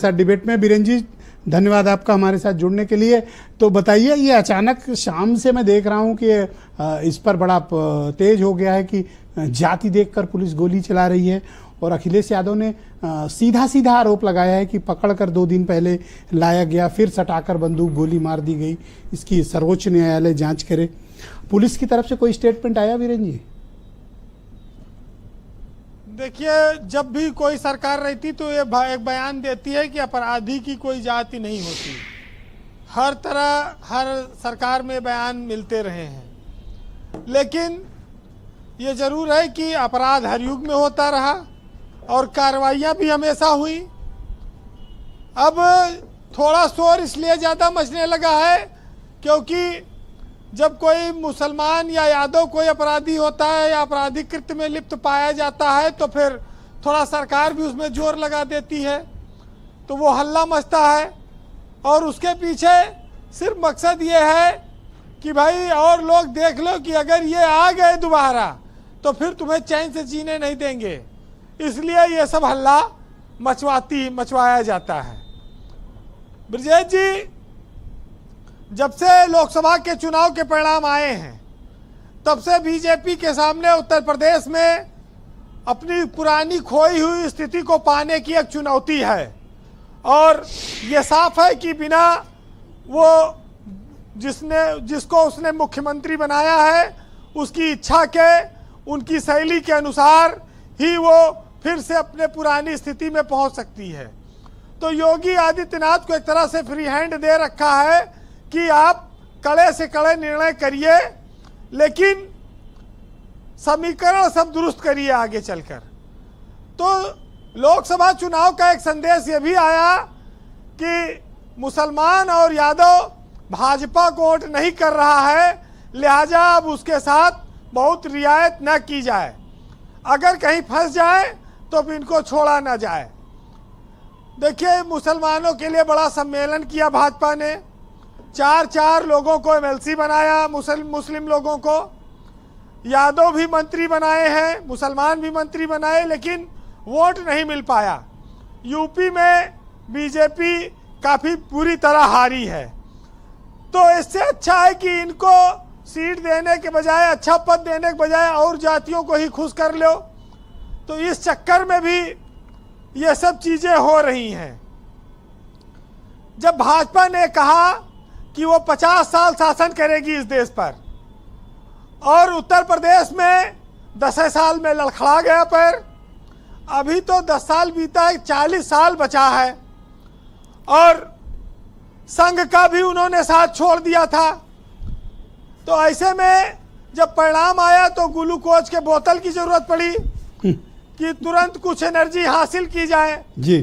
साथ डिबेट में। बीरेन जी, धन्यवाद आपका हमारे साथ जुड़ने के लिए। तो बताइए, ये अचानक शाम से मैं देख रहा हूं कि इस पर बड़ा तेज हो गया है कि जाति देखकर पुलिस गोली चला रही है, और अखिलेश यादव ने सीधा सीधा आरोप लगाया है कि पकड़कर 2 दिन पहले लाया गया, फिर सटाकर बंदूक गोली मार दी गई, इसकी सर्वोच्च न्यायालय जांच करे। पुलिस की तरफ से कोई स्टेटमेंट आया बीरेन जी? देखिए, जब भी कोई सरकार रहती तो ये एक बयान देती है कि अपराधी की कोई जाति नहीं होती। हर तरह हर सरकार में बयान मिलते रहे हैं, लेकिन ये जरूर है कि अपराध हर युग में होता रहा और कार्रवाइयाँ भी हमेशा हुई। अब थोड़ा शोर इसलिए ज़्यादा मचने लगा है क्योंकि जब कोई मुसलमान या यादव कोई अपराधी होता है या आपराधिक कृत्य में लिप्त पाया जाता है तो फिर थोड़ा सरकार भी उसमें जोर लगा देती है, तो वो हल्ला मचता है। और उसके पीछे सिर्फ मकसद ये है कि भाई और लोग देख लो कि अगर ये आ गए दोबारा तो फिर तुम्हें चैन से जीने नहीं देंगे, इसलिए ये सब हल्ला मचवाया जाता है। ब्रजेश जी, जब से लोकसभा के चुनाव के परिणाम आए हैं तब से बीजेपी के सामने उत्तर प्रदेश में अपनी पुरानी खोई हुई स्थिति को पाने की एक चुनौती है, और ये साफ है कि बिना वो जिसको उसने मुख्यमंत्री बनाया है उसकी इच्छा के, उनकी शैली के अनुसार ही वो फिर से अपने पुरानी स्थिति में पहुंच सकती है। तो योगी आदित्यनाथ को एक तरह से फ्री हैंड दे रखा है कि आप कड़े से कड़े निर्णय करिए, लेकिन समीकरण सब दुरुस्त करिए आगे चलकर। तो लोकसभा चुनाव का एक संदेश ये भी आया कि मुसलमान और यादव भाजपा को वोट नहीं कर रहा है, लिहाजा अब उसके साथ बहुत रियायत न की जाए, अगर कहीं फंस जाए तो फिर इनको छोड़ा ना जाए। देखिए, मुसलमानों के लिए बड़ा सम्मेलन किया भाजपा ने, 4 लोगों को एमएलसी बनाया, मुस्लिम लोगों को, यादव भी मंत्री बनाए हैं, मुसलमान भी मंत्री बनाए, लेकिन वोट नहीं मिल पाया। यूपी में बीजेपी काफ़ी बुरी तरह हारी है, तो इससे अच्छा है कि इनको सीट देने के बजाय, अच्छा पद देने के बजाय और जातियों को ही खुश कर लो। तो इस चक्कर में भी ये सब चीज़ें हो रही हैं। जब भाजपा ने कहा कि वो 50 साल शासन करेगी इस देश पर, और उत्तर प्रदेश में 10 साल में लड़खड़ा गया पैर, अभी तो 10 साल बीता है, 40 साल बचा है, और संघ का भी उन्होंने साथ छोड़ दिया था। तो ऐसे में जब परिणाम आया तो ग्लूकोज के बोतल की जरूरत पड़ी कि तुरंत कुछ एनर्जी हासिल की जाए जी।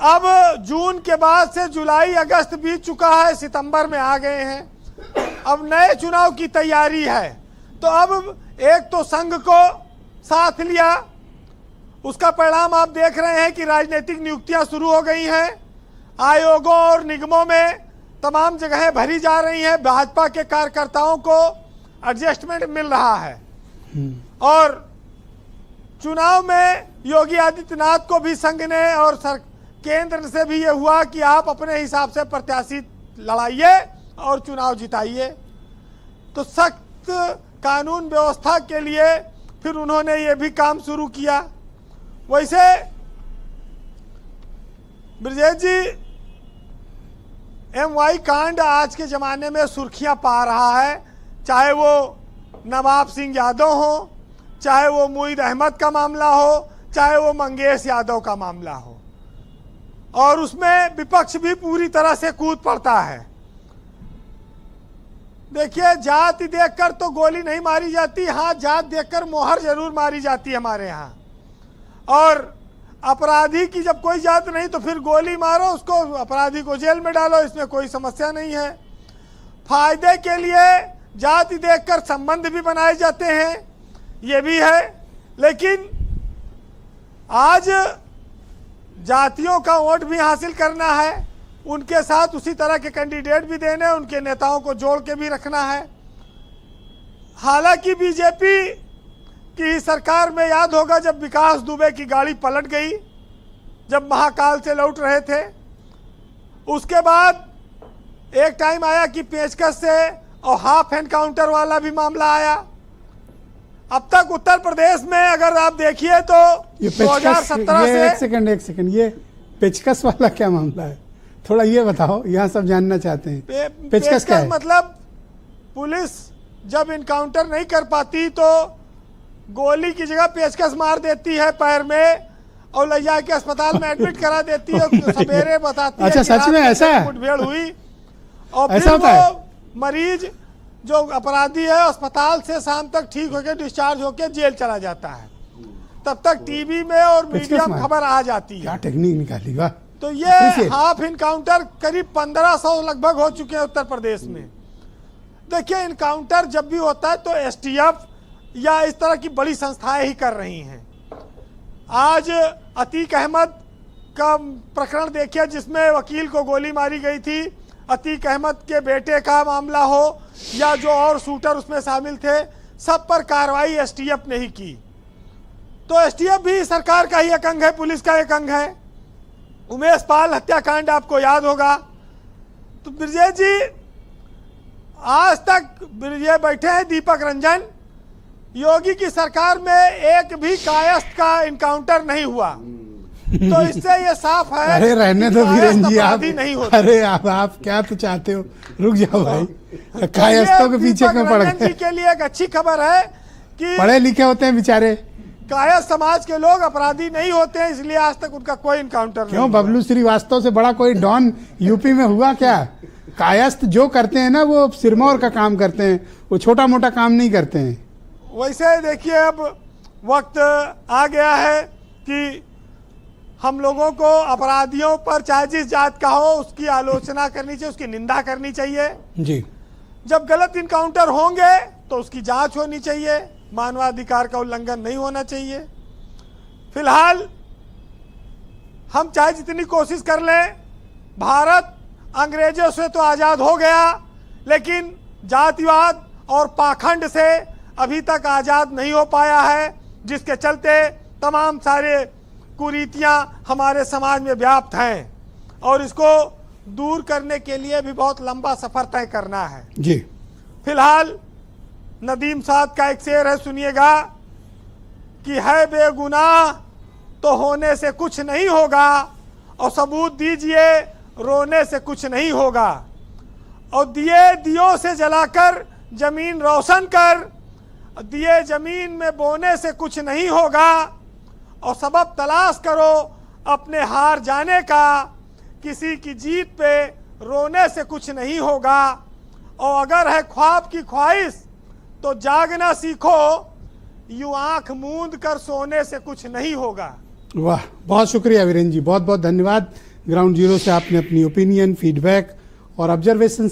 अब जून के बाद से जुलाई अगस्त बीत चुका है, सितंबर में आ गए हैं, अब नए चुनाव की तैयारी है। तो अब एक तो संघ को साथ लिया, उसका परिणाम आप देख रहे हैं कि राजनीतिक नियुक्तियां शुरू हो गई हैं, आयोगों और निगमों में तमाम जगहें भरी जा रही हैं, भाजपा के कार्यकर्ताओं को एडजस्टमेंट मिल रहा है। और चुनाव में योगी आदित्यनाथ को भी संघ ने और केंद्र से भी ये हुआ कि आप अपने हिसाब से प्रत्याशी लड़ाइए और चुनाव जिताइए। तो सख्त कानून व्यवस्था के लिए फिर उन्होंने ये भी काम शुरू किया। वैसे ब्रजेश जी, MY कांड आज के ज़माने में सुर्खियां पा रहा है, चाहे वो नवाब सिंह यादव हो, चाहे वो मुईद अहमद का मामला हो, चाहे वो मंगेश यादव का मामला हो, और उसमें विपक्ष भी पूरी तरह से कूद पड़ता है। देखिए, जाति देखकर तो गोली नहीं मारी जाती, हाँ जात देखकर मोहर जरूर मारी जाती है हमारे यहाँ। और अपराधी की जब कोई जात नहीं तो फिर गोली मारो उसको, अपराधी को जेल में डालो, इसमें कोई समस्या नहीं है। फायदे के लिए जाति देखकर संबंध भी बनाए जाते हैं, ये भी है, लेकिन आज जातियों का वोट भी हासिल करना है, उनके साथ उसी तरह के कैंडिडेट भी देने, उनके नेताओं को जोड़ के भी रखना है। हालांकि बीजेपी की सरकार में याद होगा जब विकास दुबे की गाड़ी पलट गई, जब महाकाल से लौट रहे थे, उसके बाद एक टाइम आया कि पेचकस से और हाफ एनकाउंटर वाला भी मामला आया। अब तक उत्तर प्रदेश में अगर आप देखिए तो ये 2017 से एक सेकंड ये पेचकस वाला क्या मामला है, थोड़ा ये बताओ, यहाँ सब जानना चाहते हैं। पेचकस क्या है? मतलब पुलिस जब इनकाउंटर नहीं कर पाती तो गोली की जगह पेचकस मार देती है पैर में और ले जाके अस्पताल में एडमिट करा देती है। सवेरे बताती अच्छा, है सच में ऐसा है? मुठभेड़ हुई और ऐसा फिर होता है? वो मरीज जो अपराधी है अस्पताल से शाम तक ठीक होकर डिस्चार्ज होकर जेल चला जाता है। तब तक टीवी में और मीडिया में खबर आ जाती है। क्या टेक्निक निकाली, वाह। तो ये हाफ इनकाउंटर करीब 1500 लगभग हो चुके हैं उत्तर प्रदेश में। देखिए, इनकाउंटर जब भी होता है तो एसटीएफ या इस तरह की बड़ी संस्थाएं ही कर रही हैं। आज अतीक अहमद का प्रकरण देखिए जिसमें वकील को गोली मारी गई थी। अतीक अहमद के बेटे का मामला हो या जो और शूटर उसमें शामिल थे, सब पर कार्रवाई एसटीएफ ने ही की। तो एसटीएफ भी सरकार का ही एक अंग है, पुलिस का एक अंग है। उमेश पाल हत्याकांड आपको याद होगा। तो ब्रिजेश जी आज तक ये बैठे हैं दीपक रंजन, योगी की सरकार में एक भी कायस्थ का इनकाउंटर नहीं हुआ। तो इससे ये साफ है। अरे रहने दो वीरेन जी, आप नहीं होते। अरे आप क्या तो चाहते हो, रुक जाओ भाई। कायस्थों के पीछे क्यों पड़ गए? जी के लिए एक अच्छी खबर है कि पढ़े लिखे होते हैं बेचारे। कायस्थ समाज के लोग अपराधी नहीं होते हैं, इसलिए आज तक उनका कोई इनकाउंटर नहीं। क्यों, बबलू श्रीवास्तव से बड़ा कोई डॉन यूपी में हुआ क्या? कायस्थ जो करते हैं ना वो सिरमौर का काम करते हैं, वो छोटा मोटा काम नहीं करते हैं। वैसे देखिए, अब वक्त आ गया है कि हम लोगों को अपराधियों पर चाहे जिस जात का हो उसकी आलोचना करनी चाहिए, उसकी निंदा करनी चाहिए जी। जब गलत इनकाउंटर होंगे तो उसकी जांच होनी चाहिए, मानवाधिकार का उल्लंघन नहीं होना चाहिए। फिलहाल हम चाहे जितनी कोशिश कर लें, भारत अंग्रेजों से तो आज़ाद हो गया, लेकिन जातिवाद और पाखंड से अभी तक आज़ाद नहीं हो पाया है, जिसके चलते तमाम सारे कुरीतियां हमारे समाज में व्याप्त हैं और इसको दूर करने के लिए भी बहुत लंबा सफर तय करना है जी। फिलहाल नदीम साहब का एक शेर है, सुनिएगा कि है बेगुनाह तो होने से कुछ नहीं होगा और सबूत दीजिए रोने से कुछ नहीं होगा, और दिए दियों से जलाकर जमीन रोशन कर, दिए जमीन में बोने से कुछ नहीं होगा, और सबब तलाश करो अपने हार जाने का, किसी की जीत पे रोने से कुछ नहीं होगा, और अगर है ख्वाब की ख्वाहिश तो जागना सीखो, यूं आंख मूंद कर सोने से कुछ नहीं होगा। वाह, बहुत शुक्रिया वीरेन जी, बहुत बहुत धन्यवाद। ग्राउंड जीरो से आपने अपनी ओपिनियन, फीडबैक और ऑब्जर्वेशन